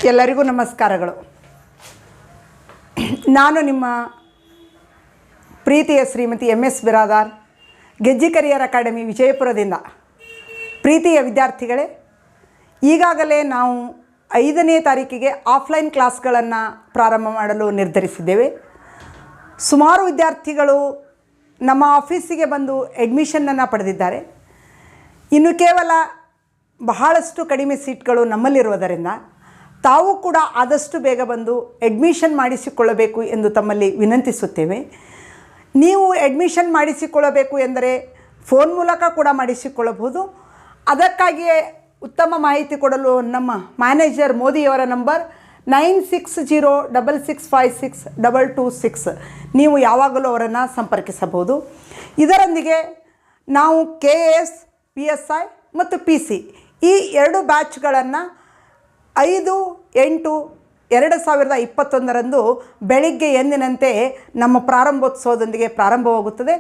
ಎಲ್ಲರಿಗೂ ನಮಸ್ಕಾರಗಳು. ನಾನು ನಿಮ್ಮ ಪ್ರೀತಿಯ Shrimati MS Biradar, Gejji career academy ವಿಜಯಪುರದಿಂದ. ಪ್ರೀತಿಯ ವಿದ್ಯಾರ್ಥಿಗಳೇ, ಈಗಾಗಲೇ ನಾವು 5ನೇ ತಾರೀಕಿಗೆ ಆಫ್ಲೈನ್ ಕ್ಲಾಸ್ಗಳನ್ನು ಪ್ರಾರಂಭ ಮಾಡಲು ನಿರ್ಧರಿಸಿದ್ದೇವೆ. ಸುಮಾರು ವಿದ್ಯಾರ್ಥಿಗಳು ನಮ್ಮ ಆಫೀಸಿಗೆ ಬಂದು ಅಡ್ಮಿಷನನ್ನು ಪಡೆದಿದ್ದಾರೆ. ಇನ್ನು ಕೇವಲ ಬಹಳಷ್ಟು ಕಡಿಮೆ ಸೀಟ್ಗಳು ನಮ್ಮಲ್ಲಿರುವುದರಿಂದ ತಾವು ಕೂಡ ಆದಷ್ಟು ಬೇಗ ಬಂದು ಅಡ್ಮಿಷನ್ ಮಾಡಿಸಿಕೊಳ್ಳಬೇಕು ಎಂದು ತಮ್ಮಲ್ಲಿ ವಿನಂತಿಸುತ್ತೇವೆ. ನೀವು ಅಡ್ಮಿಷನ್ ಮಾಡಿಸಿಕೊಳ್ಳಬೇಕು ಎಂದರೆ ಫೋನ್ ಮೂಲಕ ಕೂಡ ಮಾಡಿಸಿಕೊಳ್ಳಬಹುದು. ಅದಕ್ಕಾಗಿಯೇ ಉತ್ತಮ ಮಾಹಿತಿ ಕೊಡಲು ನಮ್ಮ ಮ್ಯಾನೇಜರ್ ಮೋದಿಯವರ ನಂಬರ್ 9606656226. ನೀವು ಯಾವಾಗಲೂ ಅವರನ್ನು ಸಂಪರ್ಕಿಸಬಹುದು. ಇದರೊಂದಿಗೆ ನಾವು KS, PSI ಮತ್ತು PC ಈ 2 ಬ್ಯಾಚ್ಗಳನ್ನು 5/8/2021 ಬೆಳಿಗ್ಗೆ ಎಂದಿನಂತೆ ನಮ್ಮ ಪ್ರಾರಂಭೋತ್ಸವದೊಂದಿಗೆ ಪ್ರಾರಂಭವಾಗುತ್ತದೆ.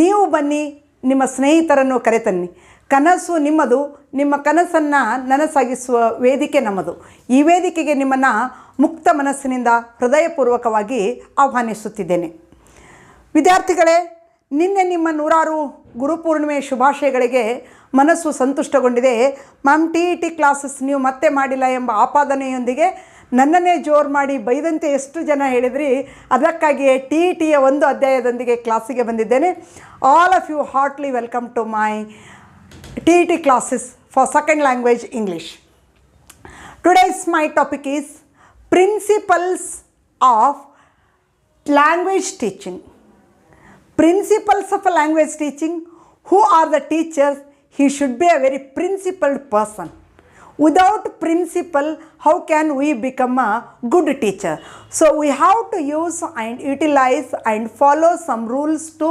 ನೀವು ಬನ್ನಿ, ನಿಮ್ಮ ಸ್ನೇಹಿತರನ್ನು ಕರೆತನ್ನಿ. ಕನಸು ನಿಮ್ಮದು, ನಿಮ್ಮ ಕನಸನ್ನು ನನಸಾಗಿಸುವ ವೇದಿಕೆ ನಮ್ಮದು. ಈ ವೇದಿಕೆಗೆ ನಿಮ್ಮನ್ನು ಮುಕ್ತ ಮನಸ್ಸಿನಿಂದ ಹೃದಯಪೂರ್ವಕವಾಗಿ ಆಹ್ವಾನಿಸುತ್ತಿದ್ದೇನೆ. ವಿದ್ಯಾರ್ಥಿಗಳೇ, ನಿನ್ನೆ ನಿಮ್ಮ 100 ಗುರುಪೂರ್ಣಿಮೆ ಶುಭಾಶಯಗಳಿಗೆ ಮನಸ್ಸು ಸಂತುಷ್ಟಗೊಂಡಿದೆ. ಮ್ಯಾಮ್, TET ಕ್ಲಾಸಸ್ ನೀವು ಮತ್ತೆ ಮಾಡಿಲ್ಲ ಎಂಬ ಆಪಾದನೆಯೊಂದಿಗೆ ನನ್ನನ್ನೇ ಜೋರು ಮಾಡಿ ಬೈದಂತೆ ಎಷ್ಟು ಜನ ಹೇಳಿದ್ರಿ. ಅದಕ್ಕಾಗಿಯೇ TETಯ 1 ಅಧ್ಯಾಯದೊಂದಿಗೆ ಕ್ಲಾಸಿಗೆ ಬಂದಿದ್ದೇನೆ. All of you heartily welcome to my TET classes for second language English. Today's my topic is principles of language teaching. Principles of language teaching. Who are the teachers? He should be a very principled person. Without principle, how can we become a good teacher? So we have to use and utilize and follow some rules to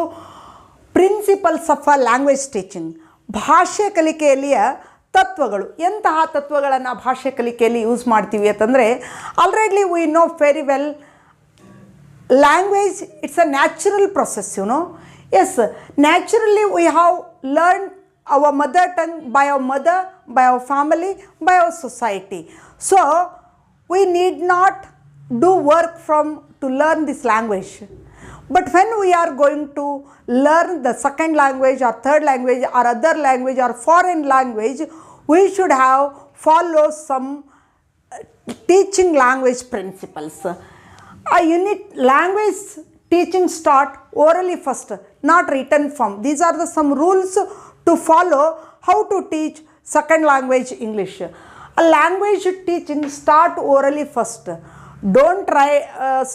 principles of a language teaching. ಭಾಷೆ ಕಲಿಕೆಯಲ್ಲಿಯ ತತ್ವಗಳು. ಎಂತಹ ತತ್ವಗಳನ್ನು ಭಾಷೆ ಕಲಿಕೆಯಲ್ಲಿ use ಮಾಡ್ತೀವಿ ಅಂತಂದರೆ, already we know very well language, it's a natural process, you know. Yes, naturally we have learned our mother tongue by our mother, by our family, by our society. So we need not do work to learn this language. But when we are going to learn the second language or third language or other language or foreign language, we should have follow some teaching language principles. A unit language teaching start orally first, not written form. These are some rules to follow how to teach second language English. A language teaching start orally first. Don't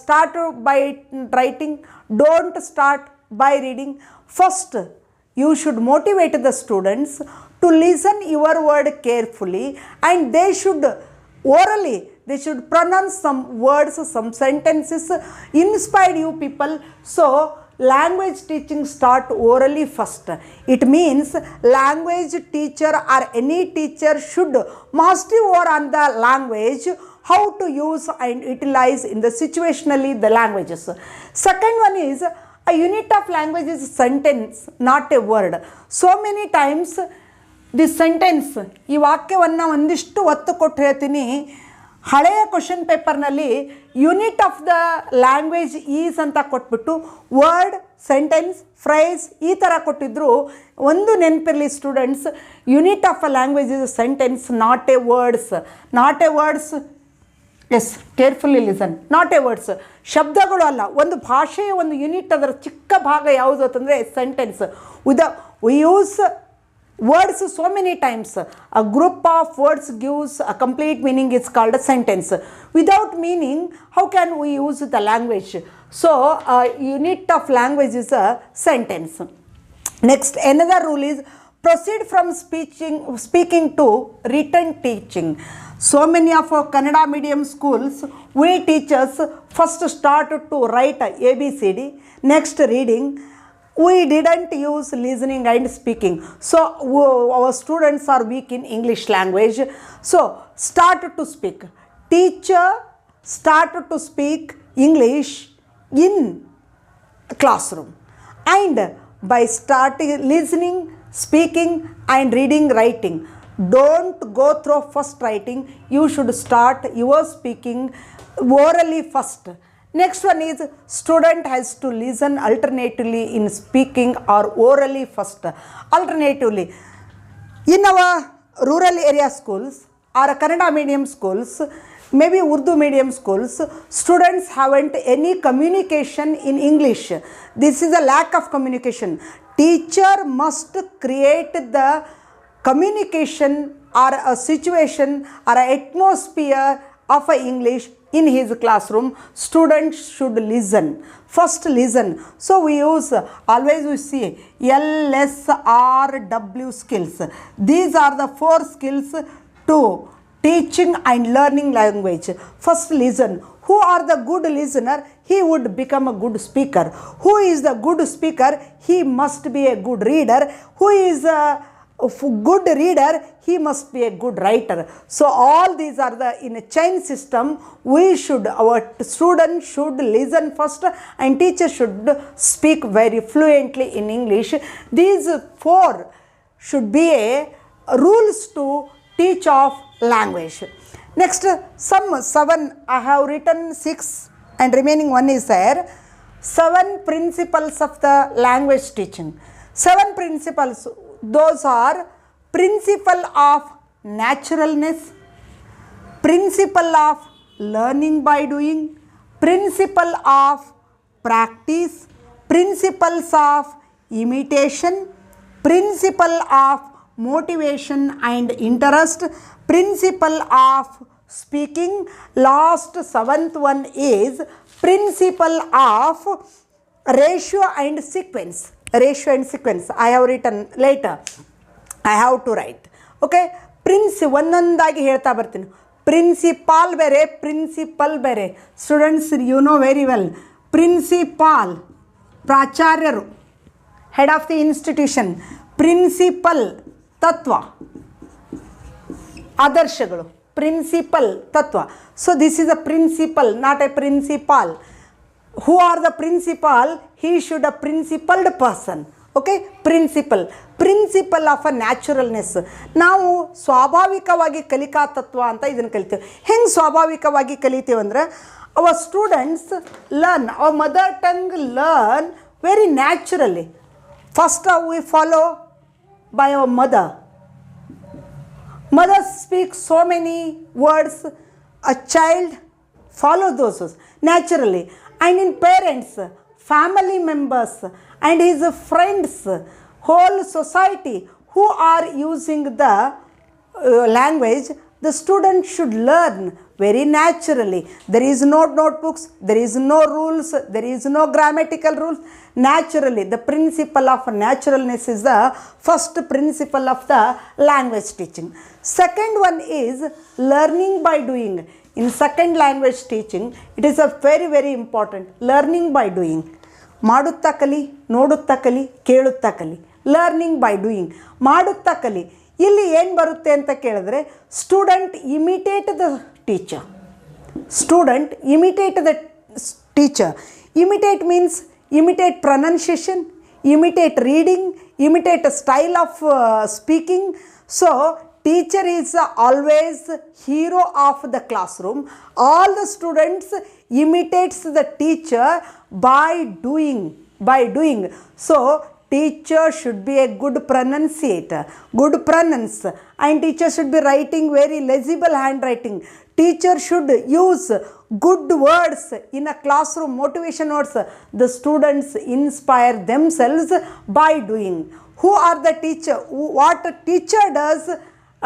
start by writing. Don't start by reading. First, you should motivate the students to listen your word carefully, and they should orally, they should pronounce some words, some sentences, inspire you people. So language teaching start orally first. It means language teacher or any teacher should master over on the language, how to use and utilize in the situationally the languages. Second one is a unit of language is sentence, not a word. So many times this sentence, ಈ ವಾಕ್ಯವನ್ನು ಒಂದಿಷ್ಟು ಒತ್ತು ಕೊಟ್ಟು ಹೇಳ್ತೀನಿ. ಹಳೆಯ question ಪೇಪರ್ನಲ್ಲಿ unit of the language is ಅಂತ ಕೊಟ್ಬಿಟ್ಟು ವರ್ಡ್, ಸೆಂಟೆನ್ಸ್, ಫ್ರೇಸ್ ಈ ಥರ ಕೊಟ್ಟಿದ್ರು. ಒಂದು ನೆನಪಿರಲಿ students, unit of a language is sentence, not a words. Not a words, yes, carefully listen. Not a words, ಶಬ್ದಗಳು ಅಲ್ಲ. ಒಂದು ಭಾಷೆಯ ಒಂದು ಯೂನಿಟ್, ಅದರ ಚಿಕ್ಕ ಭಾಗ ಯಾವುದು ಅಂತಂದರೆ sentence. We use words so many times. A group of words gives a complete meaning, is called a sentence. Without meaning, how can we use the language? So a unit of language is a sentence. Next, another rule is proceed from speaking to written teaching. So many of our Kannada medium schools, we teachers first start to write ABCD, next reading. We didn't use listening and speaking. So our students are weak in English language. So start to speak. Teacher start to speak English in classroom. And by starting listening, speaking and reading, writing, don't go through first writing. You should start your speaking orally first. Next one is student has to listen alternatively in speaking or orally first. Alternatively, in our rural area schools or Kannada medium schools, maybe Urdu medium schools, students haven't any communication in English. This is a lack of communication. Teacher must create the communication or a situation or an atmosphere of a English in his classroom. Students should listen. First listen. So we use, always we see LSRW skills. These are the 4 skills to teaching and learning language. First listen. Who are the good listener? He would become a good speaker. Who is the good speaker? He must be a good reader. Who is a good reader? He must be a good writer. So all these are the, in a chain system, our students should listen first and teacher should speak very fluently in English. These 4 should be a rules to teach of language. Next, some 7, I have written 6 and remaining 1 is there. 7 principles of the language teaching. 7 principles, those are principle of naturalness, principle of learning by doing, principle of practice, principles of imitation, principle of motivation and interest, principle of speaking. Last 7th one is principle of ratio and sequence. Ratio and sequence I have written later. I have to write. Okay, ಒಂದೊಂದಾಗಿ ಹೇಳ್ತಾ ಬರ್ತೀನಿ. Principal ಬೇರೆ, principle ಬೇರೆ. Students you know very well. Principal ಪ್ರಾಚಾರ್ಯರು, head of the institution. Principle ತತ್ವ, ಆದರ್ಶಗಳು. Principle ತತ್ವ. So this is a principle, not a principal. Who are the principal? He should a principled person. Okay, principle. Principle of a naturalness. ನಾವು ಸ್ವಾಭಾವಿಕವಾಗಿ ಕಲಿಕಾ ತತ್ವ ಅಂತ ಇದನ್ನು ಕಲಿತೀವಿ. ಹೆಂಗೆ ಸ್ವಾಭಾವಿಕವಾಗಿ ಕಲಿತೀವಿ ಅಂದರೆ, our students learn, our mother tongue learn very naturally. First we follow by our mother. Mother speaks so many words, a child follows those words naturally. And in parents, family members and his friends, whole society who are using the language, the student should learn very naturally. There is no notebooks, there is no rules, there is no grammatical rules. Naturally, the principle of naturalness is the first principle of the language teaching. Second one is learning by doing. In second language teaching, it is a very very important, learning by doing. ಮಾಡುತ್ತಾ ಕಲಿ, ನೋಡುತ್ತಾ ಕಲಿ, ಕೇಳುತ್ತಾ ಕಲಿ. Learning by doing. ಮಾಡುತ್ತಾ ಕಲಿ. ಇಲ್ಲಿ ಏನು ಬರುತ್ತೆ ಅಂತ ಕೇಳಿದ್ರೆ, student imitate the teacher. Student imitate the teacher. Imitate means imitate pronunciation, imitate reading, imitate a style of speaking. So teacher is always hero of the classroom. All the students imitates the teacher by doing. So teacher should be a good pronunciator, good pronounce, and teacher should be writing very legible handwriting. Teacher should use good words in a classroom, motivation words. The students inspire themselves by doing. Who are the teacher? What a teacher does,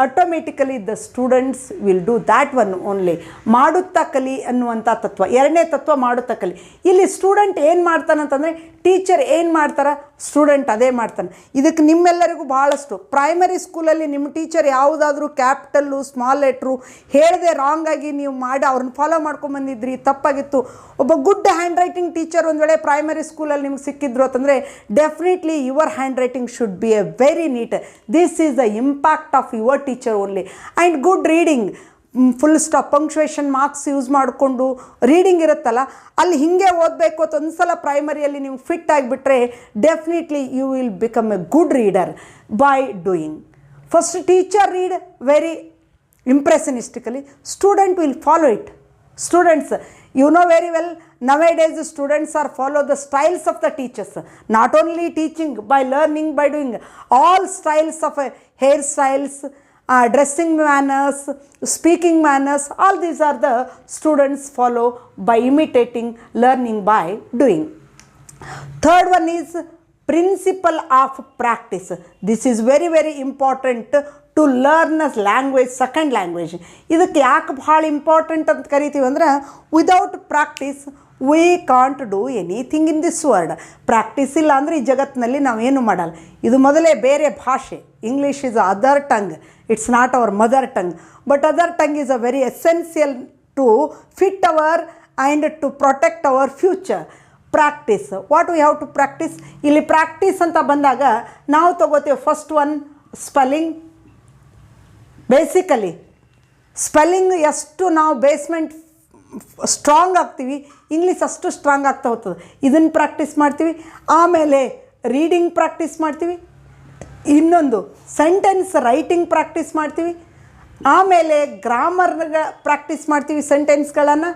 automatically the students will do that one only. ಮಾಡುತ್ತಾ ಕಲಿ ಅನ್ನುವಂಥ ತತ್ವ. ಎರಡನೇ ತತ್ವ ಮಾಡುತ್ತಾ ಕಲಿ. ಇಲ್ಲಿ student ಏನು ಮಾಡ್ತಾನಂತಂದರೆ, ಟೀಚರ್ ಏನು ಮಾಡ್ತಾರೆ, ಸ್ಟೂಡೆಂಟ್ ಅದೇ ಮಾಡ್ತಾನೆ. ಇದಕ್ಕೆ ನಿಮ್ಮೆಲ್ಲರಿಗೂ ಭಾಳಷ್ಟು ಪ್ರೈಮರಿ ಸ್ಕೂಲಲ್ಲಿ ನಿಮ್ಮ ಟೀಚರ್ ಯಾವುದಾದ್ರೂ ಕ್ಯಾಪಿಟಲ್ಲು ಸ್ಮಾಲ್ ಲೆಟ್ರು ಹೇಳದೆ ರಾಂಗಾಗಿ ನೀವು ಮಾಡಿ ಅವ್ರನ್ನ ಫಾಲೋ ಮಾಡ್ಕೊಂಬಂದಿದ್ರಿ, ತಪ್ಪಾಗಿತ್ತು. ಒಬ್ಬ ಗುಡ್ ಹ್ಯಾಂಡ್ ರೈಟಿಂಗ್ ಟೀಚರ್ ಒಂದು ವೇಳೆ ಪ್ರೈಮರಿ ಸ್ಕೂಲಲ್ಲಿ ನಿಮ್ಗೆ ಸಿಕ್ಕಿದ್ರು ಅಂತಂದರೆ, definitely your handwriting should be a very neat. This is the impact of your teacher only. And good reading, full stop punctuation marks use ಮಾಡಿಕೊಂಡು reading ಇರುತ್ತಲ್ಲ, ಅಲ್ಲಿ ಹೀಗೆ ಓದಬೇಕು ಅಂತ ಒಂದು ಸಲ ಪ್ರೈಮರಿಯಲ್ಲಿ ನೀವು ಫಿಟ್ ಆಗಿಬಿಟ್ರೆ definitely you will become a good reader by doing. First teacher read very impressionistically, student will follow it. Students, you know very well, nowadays the students are follow the styles of the teachers, not only teaching, by learning, by doing all styles of hairstyles, dressing manners, speaking manners, all these are the students follow by imitating, learning by doing. Third one is principle of practice. This is very very important to learn a language, second language. ಇದಕ್ಕೆ ಯಾಕೆ ಭಾಳ important ಅಂತ ಕರಿತೀವಿ ಅಂದ್ರೆ, without practice we can't do anything in this world. Practice ಇಲ್ಲ ಅಂದರೆ ಈ ಜಗತ್ತಿನಲ್ಲಿ ನಾವೇನು ಮಾಡಲ್ಲ. ಇದು ಮೊದಲೇ ಬೇರೆ ಭಾಷೆ. English is other tongue, it's not our mother tongue, but other tongue is a very essential to fit our and to protect our future. Practice, what we have to practice. ಇಲ್ಲಿ ಪ್ರಾಕ್ಟೀಸ್ ಅಂತ ಬಂದಾಗ ನಾವು ತಗೋತೀವಿ first one spelling. Basically spelling ಎಷ್ಟು ನಾವು basement strong ಆಗ್ತೀವಿ, English ಅಷ್ಟು strong ಆಗ್ತಾ ಹೋಗ್ತದೆ. ಇದನ್ನು ಪ್ರಾಕ್ಟೀಸ್ ಮಾಡ್ತೀವಿ. ಆಮೇಲೆ ರೀಡಿಂಗ್ ಪ್ರಾಕ್ಟೀಸ್ ಮಾಡ್ತೀವಿ. ಇನ್ನೊಂದು ಸೆಂಟೆನ್ಸ್ ರೈಟಿಂಗ್ ಪ್ರಾಕ್ಟೀಸ್ ಮಾಡ್ತೀವಿ. ಆಮೇಲೆ ಗ್ರಾಮರ್ನ ಪ್ರಾಕ್ಟೀಸ್ ಮಾಡ್ತೀವಿ, ಸೆಂಟೆನ್ಸ್ಗಳನ್ನು.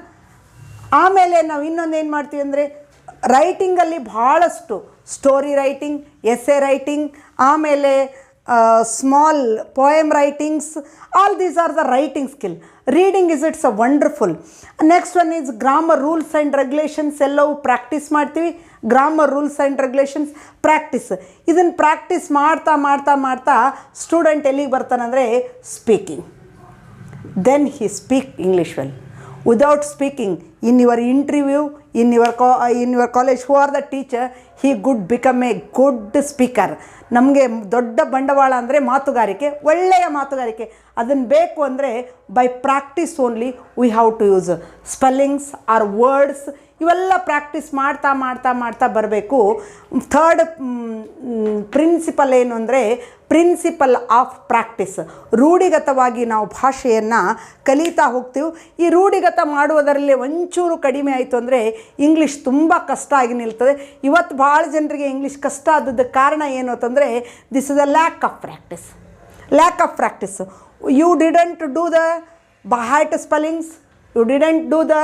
ಆಮೇಲೆ ನಾವು ಇನ್ನೊಂದು ಏನು ಮಾಡ್ತೀವಿ ಅಂದರೆ, ರೈಟಿಂಗಲ್ಲಿ ಭಾಳಷ್ಟು ಸ್ಟೋರಿ ರೈಟಿಂಗ್, ಎಸ್ಸೆ ರೈಟಿಂಗ್, ಆಮೇಲೆ small poem writings, all these are the writing skill. Reading is it's a wonderful. Next one is grammar rules and regulations ಎಲ್ಲವೂ ಪ್ರಾಕ್ಟೀಸ್ ಮಾಡ್ತೀವಿ. Grammar rules and regulations practice. ಇದನ್ನು practice ಮಾಡ್ತಾ ಮಾಡ್ತಾ ಮಾಡ್ತಾ student ಎಲ್ಲಿಗೆ ಬರ್ತಾನಂದರೆ speaking. Then he speak English well. Without speaking, in your interview, in your college, who are the teacher, he could become a good speaker. ನಮಗೆ ದೊಡ್ಡ ಬಂಡವಾಳ ಅಂದರೆ ಮಾತುಗಾರಿಕೆ, ಒಳ್ಳೆಯ ಮಾತುಗಾರಿಕೆ. ಅದನ್ನು ಬೇಕು ಅಂದರೆ by practice only we have to use spellings are words. ಇವೆಲ್ಲ practice ಮಾಡ್ತಾ ಮಾಡ್ತಾ ಮಾಡ್ತಾ ಬರಬೇಕು. ಥರ್ಡ್ ಪ್ರಿನ್ಸಿಪಲ್ ಏನು ಅಂದರೆ, ಪ್ರಿನ್ಸಿಪಲ್ ಆಫ್ ಪ್ರಾಕ್ಟೀಸ್. ರೂಢಿಗತವಾಗಿ ನಾವು ಭಾಷೆಯನ್ನು ಕಲಿತಾ ಹೋಗ್ತೀವಿ. ಈ ರೂಢಿಗತ ಮಾಡುವುದರಲ್ಲಿ ಒಂಚೂರು ಕಡಿಮೆ ಆಯಿತು ಅಂದರೆ ಇಂಗ್ಲೀಷ್ ತುಂಬ ಕಷ್ಟ ಆಗಿ ನಿಲ್ತದೆ. ಇವತ್ತು ಭಾಳ ಜನರಿಗೆ ಇಂಗ್ಲೀಷ್ ಕಷ್ಟ ಆದದ್ದಕ್ಕೆ ಕಾರಣ ಏನು ಅಂತಂದರೆ, this is a lack of practice. Lack of practice. You didn't do the by heart spellings, you didn't do the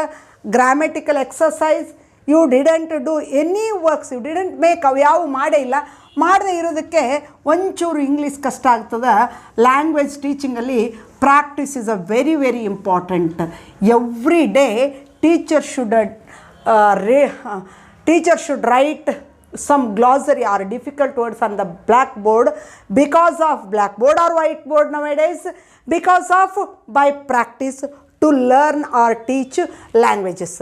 grammatical exercise, you didn't do any works, you didn't make. ಅವು ಯಾವ ಮಾಡೇ ಇಲ್ಲ. ಮಾಡದೇ ಇರೋದಕ್ಕೆ ಒಂಚೂರು ಇಂಗ್ಲೀಷ್ ಕಷ್ಟ ಆಗ್ತದೆ. ಲ್ಯಾಂಗ್ವೇಜ್ ಟೀಚಿಂಗಲ್ಲಿ practice is a very very important. Every day teacher should write some glossary or difficult words on the blackboard. Because of blackboard or whiteboard nowadays, because of by practice to learn or teach languages.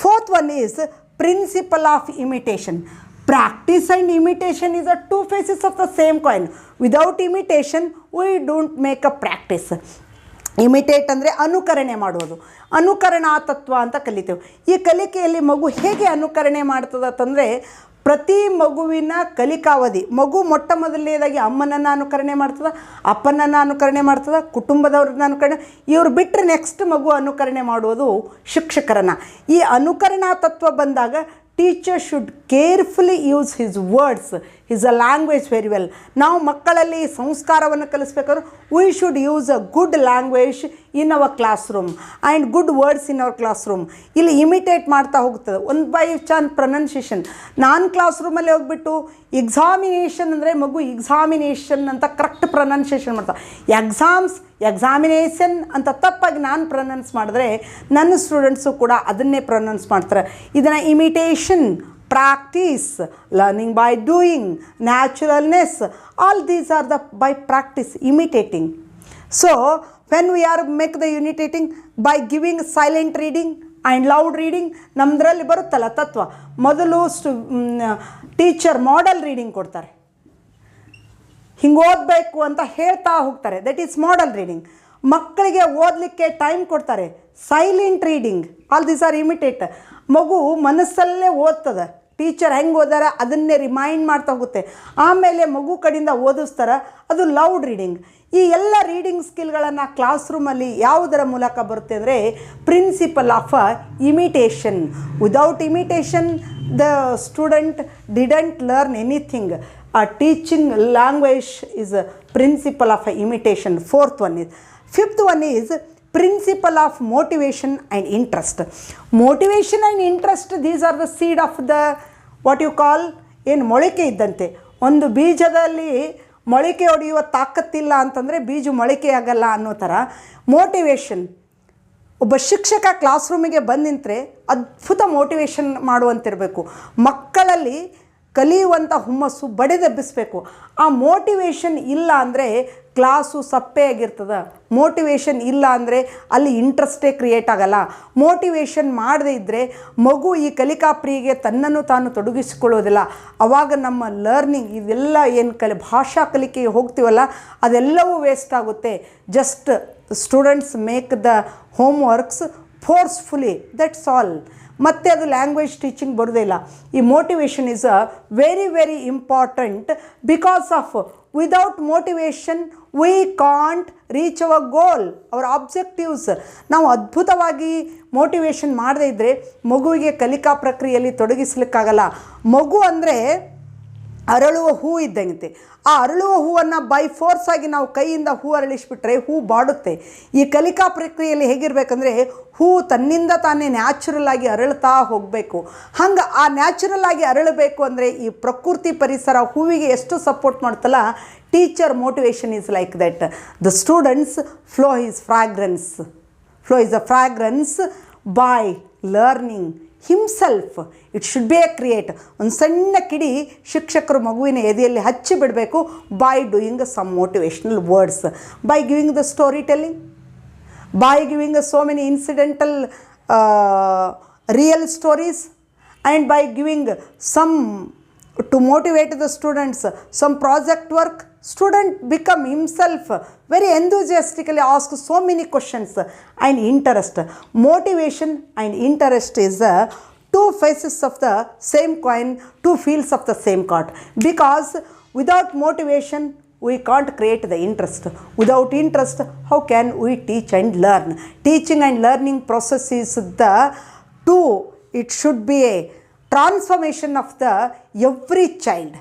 Fourth one is principle of imitation. Practice and imitation is the two faces of the same coin. Without imitation we don't make a practice. Imitate ಅಂದರೆ ಅನುಕರಣೆ ಮಾಡೋದು. ಅನುಕರಣಾ ತತ್ವ ಅಂತ ಕಲಿತೇವೆ. ಈ ಕಲಿಕೆಯಲ್ಲಿ ಮಗು ಹೇಗೆ ಅನುಕರಣೆ ಮಾಡ್ತದೆ ಅಂತಂದರೆ, ಪ್ರತಿ ಮಗುವಿನ ಕಲಿಕಾವಧಿ, ಮಗು ಮೊಟ್ಟ ಮೊದಲನೇದಾಗಿ ಅಮ್ಮನನ್ನು ಅನುಕರಣೆ ಮಾಡ್ತದೆ, ಅಪ್ಪನನ್ನು ಅನುಕರಣೆ ಮಾಡ್ತದೆ, ಕುಟುಂಬದವ್ರನ್ನ ಅನುಕರಣೆ, ಇವ್ರು ಬಿಟ್ಟರೆ ನೆಕ್ಸ್ಟ್ ಮಗು ಅನುಕರಣೆ ಮಾಡೋದು ಶಿಕ್ಷಕರನ್ನು. ಈ ಅನುಕರಣಾ ತತ್ವ ಬಂದಾಗ teacher should carefully use his words, his a language very well. ನಾವು ಮಕ್ಕಳಲ್ಲಿ ಸಂಸ್ಕಾರವನ್ನು ಕಲಿಸ್ಬೇಕಾದ್ರೆ we should use a good language in our classroom and good words in our classroom. ಇಲ್ಲಿ ಇಮಿಟೇಟ್ ಮಾಡ್ತಾ ಹೋಗ್ತದೆ ಒಂದು ಬೈ ಚಾನ್ ಪ್ರೊನೌನ್ಸಿಯೇಷನ್. ನಾನು class ರೂಮಲ್ಲಿ ಹೋಗ್ಬಿಟ್ಟು ಎಕ್ಸಾಮಿನೇಷನ್ ಅಂದರೆ ಮಗು ಎಕ್ಸಾಮಿನೇಷನ್ ಅಂತ ಕರೆಕ್ಟ್ ಪ್ರೊನೌನ್ಸಿಯೇಷನ್ ಮಾಡ್ತಾರೆ. ಎಕ್ಸಾಮಿನೇಷನ್ ಅಂತ ತಪ್ಪಾಗಿ ನಾನು ಪ್ರೊನೌನ್ಸ್ ಮಾಡಿದ್ರೆ ನನ್ನ ಸ್ಟೂಡೆಂಟ್ಸು ಕೂಡ ಅದನ್ನೇ ಪ್ರೊನೌನ್ಸ್ ಮಾಡ್ತಾರೆ. ಇದನ್ನು imitation, practice, learning by doing, naturalness, all these are the by practice imitating. So when we are make the imitating by giving silent reading and loud reading, ನಮ್ಮದ್ರಲ್ಲಿ ಬರುತ್ತಲ್ಲ ತತ್ವ. ಮೊದಲು ಟೀಚರ್ ಮಾಡೆಲ್ ರೀಡಿಂಗ್ ಕೊಡ್ತಾರೆ, ಹಿಂಗೆ ಓದಬೇಕು ಅಂತ ಹೇಳ್ತಾ ಹೋಗ್ತಾರೆ, ದಟ್ ಈಸ್ ಮಾಡೆಲ್ ರೀಡಿಂಗ್. ಮಕ್ಕಳಿಗೆ ಓದಲಿಕ್ಕೆ ಟೈಮ್ ಕೊಡ್ತಾರೆ, silent reading, all these R imitate. ಮಗು ಮನಸ್ಸಲ್ಲೇ ಓದ್ತದೆ, ಟೀಚರ್ ಹೆಂಗೆ ಓದಾರ ಅದನ್ನೇ ರಿಮೈಂಡ್ ಮಾಡ್ತಾ ಹೋಗುತ್ತೆ. ಆಮೇಲೆ ಮಗು ಕಡೆಯಿಂದ ಓದಿಸ್ತಾರೆ, ಅದು ಲೌಡ್ ರೀಡಿಂಗ್. ಈ ಎಲ್ಲ ರೀಡಿಂಗ್ ಸ್ಕಿಲ್ಗಳನ್ನು ಕ್ಲಾಸ್ ರೂಮಲ್ಲಿ ಯಾವುದರ ಮೂಲಕ ಬರುತ್ತೆ ಅಂದರೆ principle of imitation. Without imitation the student didn't learn anything. A teaching language is principle of imitation. Fourth one is. Fifth one is principle of motivation and interest. Motivation and interest, these are the seed of the what you call ಏನು ಮೊಳಕೆ ಇದ್ದಂತೆ. ಒಂದು ಬೀಜದಲ್ಲಿ ಮೊಳಕೆ ಹೊಡೆಯುವ ತಾಕತ್ತಿಲ್ಲ ಅಂತಂದರೆ ಬೀಜ ಮೊಳಕೆ ಆಗಲ್ಲ ಅನ್ನೋ ಥರ ಮೋಟಿವೇಶನ್. ಒಬ್ಬ ಶಿಕ್ಷಕ ಕ್ಲಾಸ್ ರೂಮಿಗೆ ಬಂದು ನಿಂತರೆ ಅದ್ಭುತ ಮೋಟಿವೇಶನ್ ಮಾಡುವಂತಿರಬೇಕು. ಮಕ್ಕಳಲ್ಲಿ ಕಲಿಯುವಂಥ ಹುಮ್ಮಸ್ಸು ಬಡಿದೆಬ್ಬಿಸಬೇಕು. ಆ ಮೋಟಿವೇಶನ್ ಇಲ್ಲ ಅಂದರೆ ಕ್ಲಾಸು ಸಪ್ಪೆಯಾಗಿರ್ತದೆ. ಮೋಟಿವೇಶನ್ ಇಲ್ಲ ಅಂದರೆ ಅಲ್ಲಿ ಇಂಟ್ರೆಸ್ಟೇ ಕ್ರಿಯೇಟ್ ಆಗಲ್ಲ. ಮೋಟಿವೇಶನ್ ಮಾಡದೇ ಇದ್ದರೆ ಮಗು ಈ ಕಲಿಕಾ ಪ್ರಿಯೆಗೆ ತನ್ನನ್ನು ತಾನು ತೊಡಗಿಸಿಕೊಳ್ಳೋದಿಲ್ಲ. ಆವಾಗ ನಮ್ಮ ಲರ್ನಿಂಗ್ ಇದೆಲ್ಲ ಏನು ಭಾಷಾ ಕಲಿಕೆಗೆ ಹೋಗ್ತೀವಲ್ಲ ಅದೆಲ್ಲವೂ ವೇಸ್ಟ್ ಆಗುತ್ತೆ. Just students make the home works forcefully, that's all. ಮತ್ತು ಅದು ಲ್ಯಾಂಗ್ವೇಜ್ ಟೀಚಿಂಗ್ ಬರೋದೇ ಇಲ್ಲ. ಈ motivation is a very very important because of without motivation we can't reach our goal, our objectives. ನಾವು ಅದ್ಭುತವಾಗಿ ಮೋಟಿವೇಶನ್ ಮಾಡದೇ ಇದ್ದರೆ ಮಗುವಿಗೆ ಕಲಿಕಾ ಪ್ರಕ್ರಿಯೆಯಲ್ಲಿ ತೊಡಗಿಸ್ಲಿಕ್ಕಾಗಲ್ಲ. ಮಗು ಅಂದರೆ ಅರಳುವ ಹೂ ಇದ್ದಂತೆ. ಆ ಅರಳುವ ಹೂವನ್ನು ಬೈ ಫೋರ್ಸಾಗಿ ನಾವು ಕೈಯಿಂದ ಹೂ ಅರಳಿಸ್ಬಿಟ್ರೆ ಹೂ ಬಾಡುತ್ತೆ. ಈ ಕಲಿಕಾ ಪ್ರಕ್ರಿಯೆಯಲ್ಲಿ ಹೇಗಿರಬೇಕಂದ್ರೆ ಹೂ ತನ್ನಿಂದ ತಾನೇ ನ್ಯಾಚುರಲ್ ಆಗಿ ಅರಳ್ತಾ ಹೋಗಬೇಕು. ಹಂಗೆ ಆ ನ್ಯಾಚುರಲ್ ಆಗಿ ಅರಳಬೇಕು ಅಂದರೆ ಈ ಪ್ರಕೃತಿ ಪರಿಸರ ಹೂವಿಗೆ ಎಷ್ಟು ಸಪೋರ್ಟ್ ಮಾಡ್ತಲ್ಲ, teacher motivation is like that. The students flow is fragrance, flow is a fragrance by learning himself. It should be a create. ಒಂದು ಸಣ್ಣ ಕಿಡಿ ಶಿಕ್ಷಕರು ಮಗುವಿನ ಎದೆಯಲ್ಲಿ ಹಚ್ಚಿ ಬಿಡಬೇಕು by doing some motivational words, by giving the story telling, by giving so many incidental real stories, and by giving some to motivate the students some project work. Student become himself very enthusiastically ask so many questions and interest. Motivation and interest is two faces of the same coin, two fields of the same coin, because without motivation we can't create the interest. Without interest, how can we teach and learn? Teaching and learning process is the two. It should be a transformation of the every child.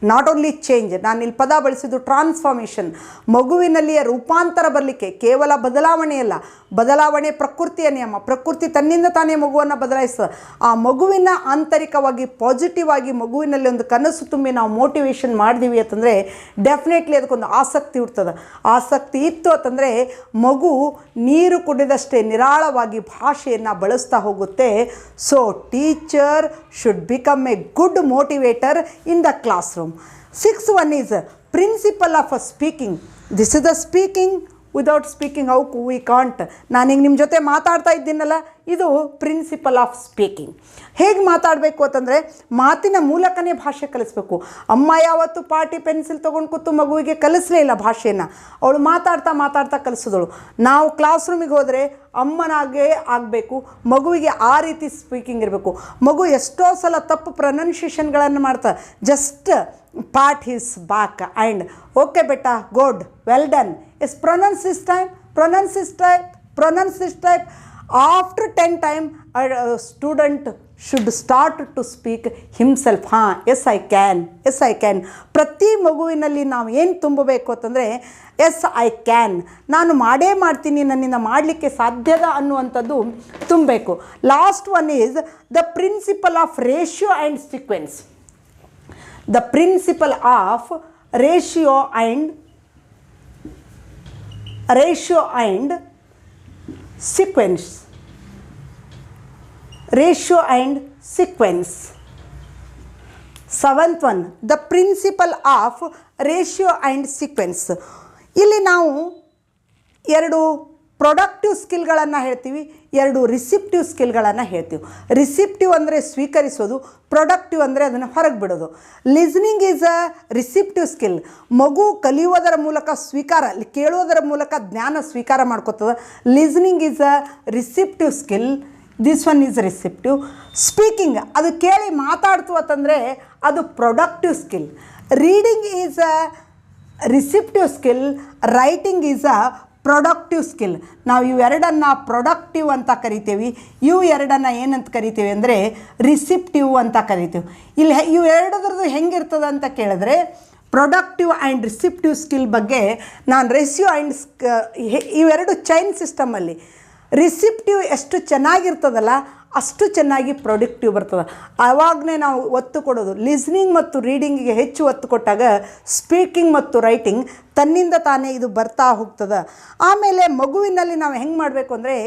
Not only change, ನಾನು ಇಲ್ಲಿ ಪದ ಬಳಸಿದ್ದು transformation. ಮಗುವಿನಲ್ಲಿಯ ರೂಪಾಂತರ ಬರಲಿಕ್ಕೆ ಕೇವಲ ಬದಲಾವಣೆಯಲ್ಲ, ಬದಲಾವಣೆ ಪ್ರಕೃತಿಯ ನಿಯಮ. ಪ್ರಕೃತಿ ತನ್ನಿಂದ ತಾನೇ ಮಗುವನ್ನು ಬದಲಾಯಿಸ್ತದೆ. ಆ ಮಗುವಿನ ಆಂತರಿಕವಾಗಿ ಪಾಸಿಟಿವ್ ಆಗಿ ಮಗುವಿನಲ್ಲಿ ಒಂದು ಕನಸು ತುಂಬಿ ನಾವು ಮೋಟಿವೇಶನ್ ಮಾಡಿದೀವಿ ಅಂತಂದರೆ ಡೆಫಿನೆಟ್ಲಿ ಅದಕ್ಕೊಂದು ಆಸಕ್ತಿ ಇರ್ತದೆ. ಆಸಕ್ತಿ ಇತ್ತು ಅಂತಂದರೆ ಮಗು ನೀರು ಕುಡಿದಷ್ಟೇ ನಿರಾಳವಾಗಿ ಭಾಷೆಯನ್ನು ಬಳಸ್ತಾ ಹೋಗುತ್ತೆ. So teacher should become a good motivator in the class room. Sixth one is principle of speaking. This is the speaking. Without speaking how we can't. ನಾನೀಗ ನಿಮ್ಮ ಜೊತೆ ಮಾತಾಡ್ತಾ ಇದ್ದೀನಲ್ಲ, ಇದು ಪ್ರಿನ್ಸಿಪಲ್ ಆಫ್ ಸ್ಪೀಕಿಂಗ್. ಹೇಗೆ ಮಾತಾಡಬೇಕು ಅಂತಂದರೆ ಮಾತಿನ ಮೂಲಕನೇ ಭಾಷೆ ಕಲಿಸ್ಬೇಕು. ಅಮ್ಮ ಯಾವತ್ತು ಪಾಟಿ ಪೆನ್ಸಿಲ್ ತೊಗೊಂಡು ಕೂತು ಮಗುವಿಗೆ ಕಲಿಸಲೇ ಇಲ್ಲ ಭಾಷೆಯನ್ನು. ಅವಳು ಮಾತಾಡ್ತಾ ಮಾತಾಡ್ತಾ ಕಲಿಸಿದಳು. ನಾವು ಕ್ಲಾಸ್ ರೂಮಿಗೆ ಹೋದರೆ ಅಮ್ಮನಾಗೆ ಆಗಬೇಕು, ಮಗುವಿಗೆ ಆ ರೀತಿ ಸ್ಪೀಕಿಂಗ್ ಇರಬೇಕು. ಮಗು ಎಷ್ಟೋ ಸಲ ತಪ್ಪು ಪ್ರೊನೌನ್ಸಿಯೇಷನ್ಗಳನ್ನು ಮಾಡ್ತಾ just pat his back and okay beta, good, well done, is pronounce this time, pronounce this type, pronounce this type. After 10 times a student should start to speak himself. Yes I can, yes I can. ಪ್ರತಿ ಮಗುವಿನಲ್ಲಿ ನಾವು ಏನು ತುಂಬಬೇಕು ಅಂತಂದರೆ S I can, ನಾನು ಮಾಡೇ ಮಾಡ್ತೀನಿ, ನನ್ನಿಂದ ಮಾಡಲಿಕ್ಕೆ ಸಾಧ್ಯದ ಅನ್ನುವಂಥದ್ದು ತುಂಬಬೇಕು. Last one is the principle of ratio and sequence. The principle of ratio and sequence. Ratio and sequence. Seventh one, the principle of ratio and sequence. ಇಲ್ಲಿ ನಾವು ಎರಡು ಪ್ರೊಡಕ್ಟಿವ್ ಸ್ಕಿಲ್ಗಳನ್ನು ಹೇಳ್ತೀವಿ, ಎರಡು ರಿಸಿಪ್ಟಿವ್ ಸ್ಕಿಲ್ಗಳನ್ನು ಹೇಳ್ತೀವಿ. ರಿಸಿಪ್ಟಿವ್ ಅಂದರೆ ಸ್ವೀಕರಿಸೋದು, ಪ್ರೊಡಕ್ಟಿವ್ ಅಂದರೆ ಅದನ್ನು ಹೊರಗೆ ಬಿಡೋದು. Listening is a receptive skill. ಮಗು ಕಲಿಯುವುದರ ಮೂಲಕ ಸ್ವೀಕಾರ, ಕೇಳುವುದರ ಮೂಲಕ ಜ್ಞಾನ ಸ್ವೀಕಾರ ಮಾಡ್ಕೋತದೆ. Listening is a receptive skill, this one is receptive. Speaking ಅದು ಕೇಳಿ ಮಾತಾಡ್ತು ಅಂತಂದರೆ ಅದು productive skill. Reading is a receptive skill, writing is a productive skill. ನಾವು ಇವೆರಡನ್ನು ಪ್ರೊಡಕ್ಟಿವ್ ಅಂತ ಕರಿತೀವಿ, ಎರಡನ್ನು ಏನಂತ ಕರಿತೀವಿ ಅಂದರೆ ರಿಸಿಪ್ಟಿವ್ ಅಂತ ಕರಿತೀವಿ. ಇಲ್ಲಿ ಇವೆರಡರದ್ದು ಹೆಂಗಿರ್ತದೆ ಅಂತ ಕೇಳಿದ್ರೆ ಪ್ರೊಡಕ್ಟಿವ್ ಆ್ಯಂಡ್ ರಿಸಿಪ್ಟಿವ್ ಸ್ಕಿಲ್ ಬಗ್ಗೆ ನಾನು ರೆಸ್ಯೂ ಆ್ಯಂಡ್ ಇವೆರಡು ಚೈನ್ ಸಿಸ್ಟಮಲ್ಲಿ ರಿಸಿಪ್ಟಿವ್ ಎಷ್ಟು ಚೆನ್ನಾಗಿರ್ತದಲ್ಲ ಅಷ್ಟು ಚೆನ್ನಾಗಿ ಪ್ರೊಡಕ್ಟಿವ್ ಬರ್ತದೆ. ಆವಾಗಲೇ ನಾವು ಒತ್ತು ಕೊಡೋದು ಲಿಸ್ನಿಂಗ್ ಮತ್ತು ರೀಡಿಂಗಿಗೆ ಹೆಚ್ಚು ಒತ್ತು ಕೊಟ್ಟಾಗ ಸ್ಪೀಕಿಂಗ್ ಮತ್ತು ರೈಟಿಂಗ್ ತನ್ನಿಂದ ತಾನೇ ಇದು ಬರ್ತಾ ಹೋಗ್ತದೆ. ಆಮೇಲೆ ಮಗುವಿನಲ್ಲಿ ನಾವು ಹೆಂಗೆ ಮಾಡಬೇಕು ಅಂದರೆ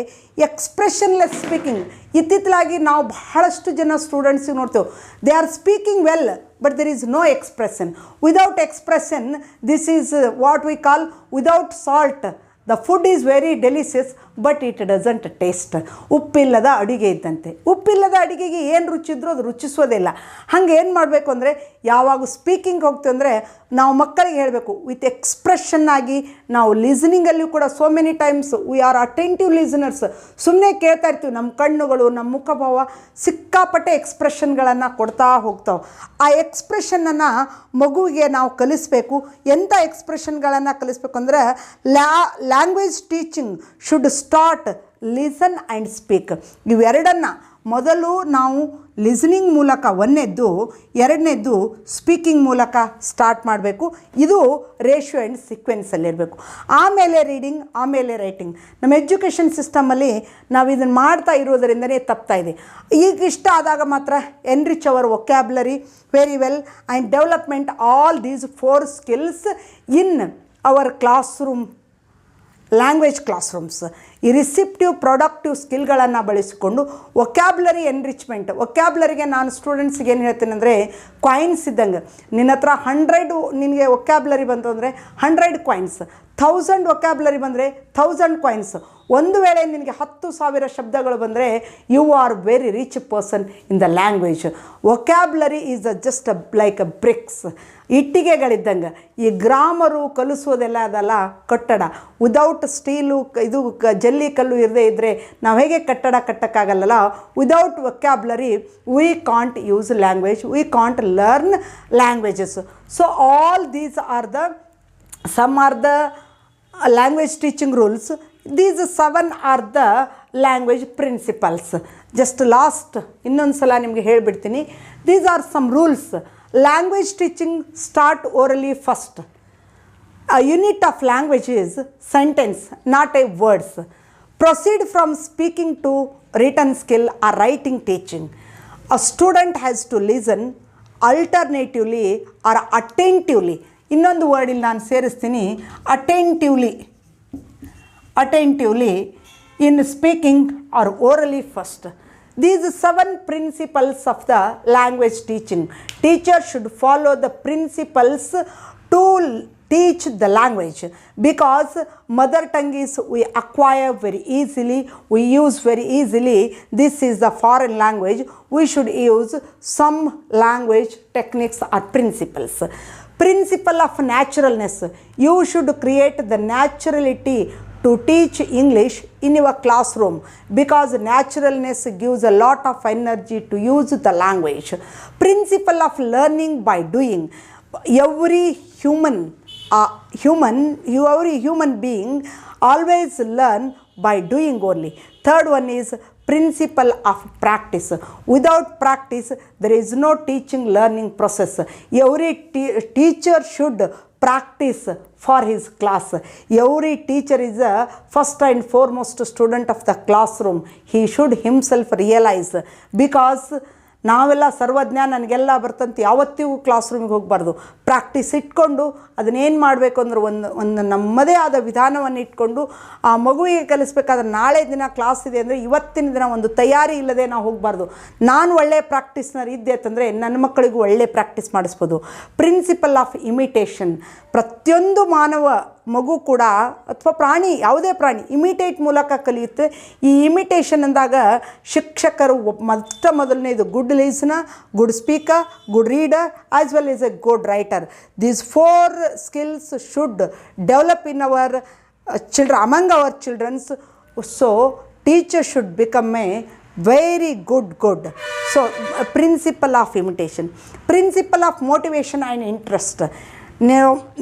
ಎಕ್ಸ್ಪ್ರೆಷನ್ಲೆಸ್ ಸ್ಪೀಕಿಂಗ್. ಇತ್ತಿತ್ತಲಾಗಿ ನಾವು ಬಹಳಷ್ಟು ಜನ ಸ್ಟೂಡೆಂಟ್ಸಿಗೆ ನೋಡ್ತೇವೆ, they are speaking well but there is no expression. Without expression this is what we call without salt the food is very delicious but it doesn't taste. ಉಪ್ಪಿಲ್ಲದ ಅಡುಗೆ ಇದ್ದಂತೆ. ಉಪ್ಪಿಲ್ಲದ ಅಡುಗೆಗೆ ಏನು ರುಚಿದ್ರೂ ಅದು ರುಚಿಸೋದಿಲ್ಲ. ಹಾಗೆ ಏನು ಮಾಡಬೇಕು ಅಂದರೆ ಯಾವಾಗ ಸ್ಪೀಕಿಂಗ್ ಹೋಗ್ತೀವಿ ಅಂದರೆ ನಾವು ಮಕ್ಕಳಿಗೆ ಹೇಳಬೇಕು ವಿತ್ ಎಕ್ಸ್ಪ್ರೆಷನ್ ಆಗಿ. ನಾವು ಲಿಸನಿಂಗಲ್ಲಿಯೂ ಕೂಡ so many times we are attentive listeners. ಸುಮ್ಮನೆ ಕೇಳ್ತಾ ಇರ್ತೀವಿ, ನಮ್ಮ ಕಣ್ಣುಗಳು ನಮ್ಮ ಮುಖಭಾವ ಸಿಕ್ಕಾಪಟ್ಟೆ ಎಕ್ಸ್ಪ್ರೆಷನ್ಗಳನ್ನು ಕೊಡ್ತಾ ಹೋಗ್ತಾವೆ. ಆ ಎಕ್ಸ್ಪ್ರೆಷನನ್ನು ಮಗುವಿಗೆ ನಾವು ಕಲಿಸಬೇಕು. ಎಂಥ ಎಕ್ಸ್ಪ್ರೆಷನ್ಗಳನ್ನು ಕಲಿಸ್ಬೇಕು ಅಂದರೆ language teaching should start listen and speak. ಇವೆರಡನ್ನು ಮೊದಲು ನಾವು ಲಿಸನಿಂಗ್ ಮೂಲಕ ಒಂದನೇದ್ದು, ಎರಡನೇದ್ದು ಸ್ಪೀಕಿಂಗ್ ಮೂಲಕ ಸ್ಟಾರ್ಟ್ ಮಾಡಬೇಕು. ಇದು ರೇಷಿಯೋ ಆ್ಯಂಡ್ ಸೀಕ್ವೆನ್ಸಲ್ಲಿರಬೇಕು. ಆಮೇಲೆ ರೀಡಿಂಗ್, ಆಮೇಲೆ ರೈಟಿಂಗ್. ನಮ್ಮ ಎಜುಕೇಷನ್ ಸಿಸ್ಟಮಲ್ಲಿ ನಾವು ಇದನ್ನು ಮಾಡ್ತಾ ಇರೋದರಿಂದನೇ ತಪ್ತಾ ಇದೆ. ಈಗ ಇಷ್ಟ ಆದಾಗ ಮಾತ್ರ enrich our vocabulary very well and development all these 4 skills in our classroom, language classrooms. ಈ ರಿಸಿಪ್ಟಿವ್ ಪ್ರೊಡಕ್ಟಿವ್ ಸ್ಕಿಲ್ಗಳನ್ನು ಬಳಸಿಕೊಂಡು ವೊಕ್ಯಾಬ್ಯುಲರಿ ಎನ್ರಿಚ್ಮೆಂಟ್. ವೊಕ್ಯಾಬ್ಯುಲರಿಗೆ ನಾನು ಸ್ಟೂಡೆಂಟ್ಸಿಗೆ ಏನು ಹೇಳ್ತೀನಿ ಅಂದರೆ ಕಾಯಿನ್ಸ್ ಇದ್ದಂಗೆ. ನಿನ್ನ ಹತ್ರ 100 ನಿನಗೆ ವೊಕ್ಯಾಬ್ಯುಲರಿ ಬಂತು ಅಂದರೆ 100 ಕಾಯಿನ್ಸ್, 1000 ವೊಕ್ಯಾಬ್ಯುಲರಿ ಬಂದರೆ 1000 ಕಾಯಿನ್ಸ್. ಒಂದು ವೇಳೆ ನಿನಗೆ 10,000 ಶಬ್ದಗಳು ಬಂದರೆ you are very rich person in the language. Vocabulary is just like a bricks, ಇಟ್ಟಿಗೆಗಳಿದ್ದಂಗೆ. ಈ ಗ್ರಾಮರು ಕಲಿಸೋದೆಲ್ಲ ಅದಲ್ಲ ಕಟ್ಟಡ. ವಿದೌಟ್ ಸ್ಟೀಲು ಇದು ಜಲ್ಲಿ ಕಲ್ಲು ಇರದೇ ಇದ್ದರೆ ನಾವು ಹೇಗೆ ಕಟ್ಟಡ ಕಟ್ಟೋಕ್ಕಾಗಲ್ಲ. Without vocabulary we can't use language, we can't learn languages. So all these are the some are the language teaching rules. These 7 are the language principles. Just last ಇನ್ನೊಂದು ಸಲ ನಿಮಗೆ ಹೇಳಿಬಿಡ್ತೀನಿ. These are some rules. Language teaching start orally first. A unit of language is sentence, not a words. Proceed from speaking to written skill or writing teaching. A student has to listen alternatively or attentively. ಇನ್ನೊಂದು word ಇಲ್ಲಿ ನಾನು ಸೇರಿಸ್ತೀನಿ, attentively in speaking or orally first. These 7 principles of the language teaching. Teacher should follow the principles to teach the language, because mother tongue is we acquire very easily, we use very easily. This is the foreign language. We should use some language techniques or principles. Principle of naturalness. You should create the naturality to teach English in your classroom, because naturalness gives a lot of energy to use the language. Principle of learning by doing. Every human being always learn by doing only. Third one is principle of practice. Without practice there is no teaching learning process. Every teacher should practice for his class. Every teacher is a first and foremost student of the classroom. He should himself realize, because ನಾವೆಲ್ಲ ಸರ್ವಜ್ಞ ನನಗೆಲ್ಲ ಬರ್ತಂತ ಯಾವತ್ತಿಗೂ class ರೂಮಿಗೆ ಹೋಗಬಾರ್ದು. Practice ಇಟ್ಕೊಂಡು ಅದನ್ನೇನು ಮಾಡಬೇಕು ಅಂದ್ರೆ ಒಂದು ನಮ್ಮದೇ ಆದ ವಿಧಾನವನ್ನು ಇಟ್ಕೊಂಡು ಆ ಮಗುವಿಗೆ ಕಲಿಸ್ಬೇಕಾದ್ರೆ ನಾಳೆ ದಿನ ಕ್ಲಾಸ್ ಇದೆ ಅಂದರೆ ಇವತ್ತಿನ ದಿನ ಒಂದು ತಯಾರಿ ಇಲ್ಲದೆ ನಾವು ಹೋಗಬಾರ್ದು. ನಾನು ಒಳ್ಳೆಯ ಪ್ರಾಕ್ಟೀಸ್ನರ್ ಇದ್ದೆ ಅಂತಂದರೆ ನನ್ನ ಮಕ್ಕಳಿಗೂ ಒಳ್ಳೆ ಪ್ರಾಕ್ಟೀಸ್ ಮಾಡಿಸ್ಬೋದು. Principle of imitation. ಪ್ರತಿಯೊಂದು ಮಾನವ ಮಗು ಕೂಡ ಅಥವಾ ಪ್ರಾಣಿ, ಯಾವುದೇ ಪ್ರಾಣಿ ಇಮಿಟೇಟ್ ಮೂಲಕ ಕಲಿಯುತ್ತೆ. ಈ ಇಮಿಟೇಷನ್ ಅಂದಾಗ ಶಿಕ್ಷಕರು ಮೊದಲನೇದು good listener, good speaker, good reader as well as A good writer. These 4 skills should develop in our children, among our children. So teacher should become a very good. So principle of imitation. Principle of motivation and interest.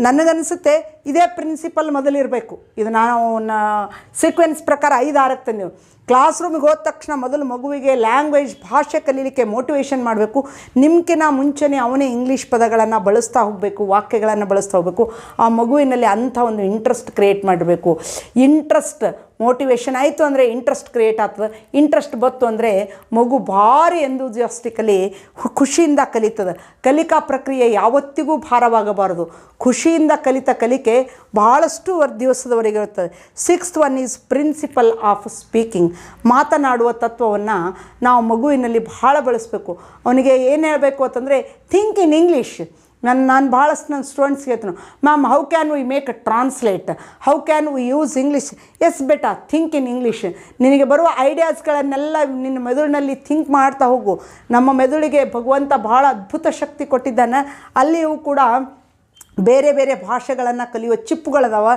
ನನಗನ್ಸುತ್ತೆ ಇದೇ principal ಮೊದಲಿರಬೇಕು. ಇದು ನಾವು sequence ಪ್ರಕಾರ 5-6 ತಂದೆವು. Class ರೂಮಿಗೆ ಹೋದ ತಕ್ಷಣ ಮೊದಲು ಮಗುವಿಗೆ ಲ್ಯಾಂಗ್ವೇಜ್ ಭಾಷೆ ಕಲೀಲಿಕ್ಕೆ ಮೋಟಿವೇಶನ್ ಮಾಡಬೇಕು. ನಿಮ್ಕಿನ ಮುಂಚೆನೇ ಅವನೇ ಇಂಗ್ಲೀಷ್ ಪದಗಳನ್ನು ಬಳಸ್ತಾ ಹೋಗಬೇಕು, ವಾಕ್ಯಗಳನ್ನು ಬಳಸ್ತಾ ಹೋಗಬೇಕು. ಆ ಮಗುವಿನಲ್ಲಿ ಅಂಥ ಒಂದು ಇಂಟ್ರೆಸ್ಟ್ ಕ್ರಿಯೇಟ್ ಮಾಡಬೇಕು. ಇಂಟ್ರೆಸ್ಟ್ ಮೋಟಿವೇಶನ್ ಆಯಿತು ಅಂದರೆ ಇಂಟ್ರೆಸ್ಟ್ ಕ್ರಿಯೇಟ್ ಆಗ್ತದೆ. ಇಂಟ್ರೆಸ್ಟ್ ಬತ್ತು ಅಂದರೆ ಮಗು ಭಾರಿ ಎಂದೂಸಿಯಾಸ್ಟಿಕಲಿ ಖುಷಿಯಿಂದ ಕಲಿತದೆ. ಕಲಿಕಾ ಪ್ರಕ್ರಿಯೆ ಯಾವತ್ತಿಗೂ ಭಾರವಾಗಬಾರದು. ಖುಷಿಯಿಂದ ಕಲಿತ ಕಲಿಕೆ ಭಾಳಷ್ಟು ದಿವಸದವರೆಗೆ ಇರುತ್ತದೆ. 6th one is principle of speaking. ಮಾತನಾಡುವ ತತ್ವವನ್ನು ನಾವು ಮಗುವಿನಲ್ಲಿ ಭಾಳ ಬಳಸಬೇಕು. ಅವನಿಗೆ ಏನು ಹೇಳಬೇಕು ಅಂತಂದರೆ ಥಿಂಕ್ ಇನ್ ಇಂಗ್ಲೀಷ್. ನಾನು ಭಾಳಷ್ಟು ನನ್ನ ಸ್ಟೂಡೆಂಟ್ಸ್ಗೆ ಹೇಳ್ತೀನಿ, ma'am how can we make a translate, how can we use English. Yes ಬೇಟಾ, ಥಿಂಕ್ ಇನ್ ಇಂಗ್ಲೀಷ್. ನಿನಗೆ ಬರುವ ಐಡಿಯಾಸ್ಗಳನ್ನೆಲ್ಲ ನಿನ್ನ ಮೆದುಳಿನಲ್ಲಿ ಥಿಂಕ್ ಮಾಡ್ತಾ ಹೋಗು. ನಮ್ಮ ಮೆದುಳಿಗೆ ಭಗವಂತ ಭಾಳ ಅದ್ಭುತ ಶಕ್ತಿ ಕೊಟ್ಟಿದ್ದಾನೆ. ಅಲ್ಲಿಯೂ ಕೂಡ ಬೇರೆ ಬೇರೆ ಭಾಷೆಗಳನ್ನು ಕಲಿಯುವ ಚಿಪ್ಪುಗಳದಾವ.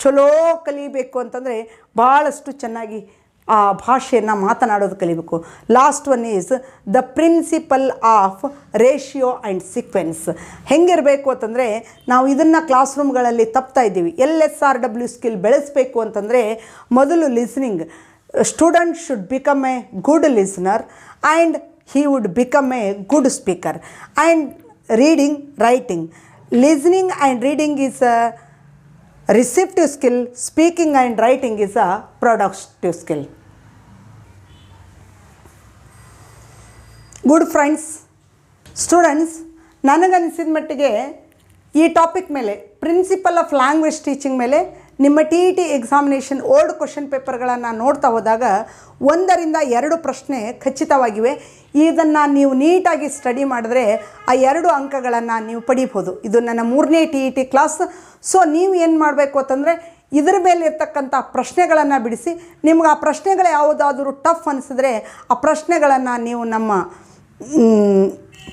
ಚಲೋ ಕಲಿಬೇಕು ಅಂತಂದರೆ ಭಾಳಷ್ಟು ಚೆನ್ನಾಗಿ ಆ ಭಾಷೆಯನ್ನು ಮಾತನಾಡೋದು ಕಲಿಬೇಕು. Last one is the principle of ratio and sequence. ಹೆಂಗಿರಬೇಕು ಅಂತಂದರೆ, ನಾವು ಇದನ್ನು ಕ್ಲಾಸ್ ರೂಮ್ಗಳಲ್ಲಿ ತಪ್ತಾ ಇದ್ದೀವಿ. LSRW ಸ್ಕಿಲ್ ಬೆಳೆಸಬೇಕು ಅಂತಂದರೆ ಮೊದಲು listening. Student should become a good listener and he would become a good speaker. And reading, writing. Listening and reading is a receptive skill. Speaking and writing is a productive skill. Good friends, students, ನನಗನ್ನಿಸಿದ ಮಟ್ಟಿಗೆ ಈ topic ಮೇಲೆ, principle of language teaching ಮೇಲೆ ನಿಮ್ಮ TET examination old question ಪೇಪರ್ಗಳನ್ನು ನೋಡ್ತಾ ಹೋದಾಗ 1ರಿಂದ 2 ಪ್ರಶ್ನೆ ಖಚಿತವಾಗಿವೆ. ಇದನ್ನು ನೀವು ನೀಟಾಗಿ ಸ್ಟಡಿ ಮಾಡಿದ್ರೆ ಆ 2 ಅಂಕಗಳನ್ನು ನೀವು ಪಡೀಬೋದು. ಇದು ನನ್ನ 3ನೇ TET ಕ್ಲಾಸ್. ಸೊ ನೀವು ಏನು ಮಾಡಬೇಕು ಅಂತಂದರೆ, ಇದರ ಮೇಲೆ ಇರ್ತಕ್ಕಂಥ ಪ್ರಶ್ನೆಗಳನ್ನು ಬಿಡಿಸಿ, ನಿಮ್ಗೆ ಆ ಪ್ರಶ್ನೆಗಳು ಯಾವುದಾದ್ರೂ ಟಫ್ ಅನಿಸಿದ್ರೆ ಆ ಪ್ರಶ್ನೆಗಳನ್ನು ನೀವು ನಮ್ಮ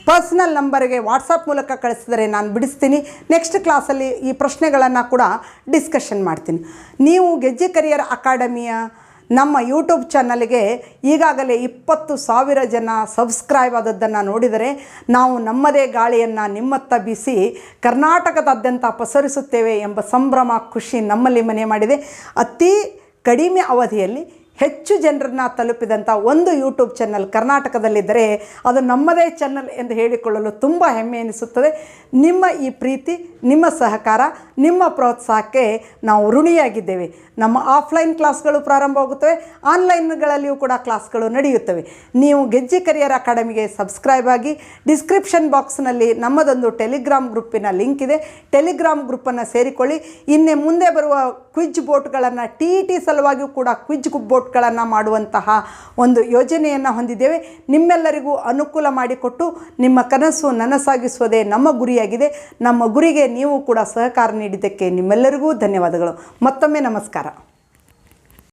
ಪರ್ಸ್ನಲ್ ನಂಬರ್ಗೆ ವಾಟ್ಸಪ್ ಮೂಲಕ ಕಳಿಸಿದರೆ ನಾನು ಬಿಡಿಸ್ತೀನಿ. ನೆಕ್ಸ್ಟ್ ಕ್ಲಾಸಲ್ಲಿ ಈ ಪ್ರಶ್ನೆಗಳನ್ನು ಕೂಡ ಡಿಸ್ಕಷನ್ ಮಾಡ್ತೀನಿ. ನೀವು ಗೆಜ್ಜಿ ಕರಿಯರ್ ಅಕಾಡೆಮಿಯ ನಮ್ಮ ಯೂಟ್ಯೂಬ್ ಚಾನಲ್ಗೆ ಈಗಾಗಲೇ 20,000 ಜನ ಸಬ್ಸ್ಕ್ರೈಬ್ ಆದದ್ದನ್ನು ನೋಡಿದರೆ, ನಾವು ನಮ್ಮದೇ ಗಾಳಿಯನ್ನು ನಿಮ್ಮತ್ತ ಬೀಸಿ ಕರ್ನಾಟಕದಾದ್ಯಂತ ಪಸರಿಸುತ್ತೇವೆ ಎಂಬ ಸಂಭ್ರಮ, ಖುಷಿ ನಮ್ಮಲ್ಲಿ ಮನೆ ಮಾಡಿದೆ. ಅತಿ ಕಡಿಮೆ ಅವಧಿಯಲ್ಲಿ ಹೆಚ್ಚು ಜನರನ್ನು ತಲುಪಿದಂಥ ಒಂದು ಯೂಟ್ಯೂಬ್ ಚಾನಲ್ ಕರ್ನಾಟಕದಲ್ಲಿದ್ದರೆ ಅದು ನಮ್ಮದೇ ಚಾನಲ್ ಎಂದು ಹೇಳಿಕೊಳ್ಳಲು ತುಂಬ ಹೆಮ್ಮೆ ಎನಿಸುತ್ತದೆ. ನಿಮ್ಮ ಈ ಪ್ರೀತಿ, ನಿಮ್ಮ ಸಹಕಾರ, ನಿಮ್ಮ ಪ್ರೋತ್ಸಾಹಕ್ಕೆ ನಾವು ಋಣಿಯಾಗಿದ್ದೇವೆ. ನಮ್ಮ ಆಫ್ಲೈನ್ ಕ್ಲಾಸ್ಗಳು ಪ್ರಾರಂಭವಾಗುತ್ತವೆ, ಆನ್ಲೈನ್ಗಳಲ್ಲಿಯೂ ಕೂಡ ಕ್ಲಾಸ್ಗಳು ನಡೆಯುತ್ತವೆ. ನೀವು ಗೆಜ್ಜಿ ಕರಿಯರ್ ಅಕಾಡೆಮಿಗೆ ಸಬ್ಸ್ಕ್ರೈಬ್ ಆಗಿ. ಡಿಸ್ಕ್ರಿಪ್ಷನ್ ಬಾಕ್ಸ್ನಲ್ಲಿ ನಮ್ಮದೊಂದು ಟೆಲಿಗ್ರಾಮ್ ಗ್ರೂಪಿನ ಲಿಂಕ್ ಇದೆ. ಟೆಲಿಗ್ರಾಮ್ ಗ್ರೂಪನ್ನು ಸೇರಿಕೊಳ್ಳಿ. ಇನ್ನೇ ಮುಂದೆ ಬರುವ ಕ್ವಿಜ್ ಬೋಟ್ಗಳನ್ನು, TET ಸಲುವಾಗಿಯೂ ಕೂಡ ಕ್ವಿಜ್ ಬೋಟ್ಗಳನ್ನು ಮಾಡುವಂತಹ ಒಂದು ಯೋಜನೆಯನ್ನು ಹೊಂದಿದ್ದೇವೆ. ನಿಮ್ಮೆಲ್ಲರಿಗೂ ಅನುಕೂಲ ಮಾಡಿಕೊಟ್ಟು ನಿಮ್ಮ ಕನಸು ನನಸಾಗಿಸುವುದೇ ನಮ್ಮ ಗುರಿಯಾಗಿದೆ. ನಮ್ಮ ಗುರಿಗೆ ನೀವು ಕೂಡ ಸಹಕಾರ ನೀಡಿದ್ದಕ್ಕೆ ನಿಮ್ಮೆಲ್ಲರಿಗೂ ಧನ್ಯವಾದಗಳು. ಮತ್ತೊಮ್ಮೆ ನಮಸ್ಕಾರ.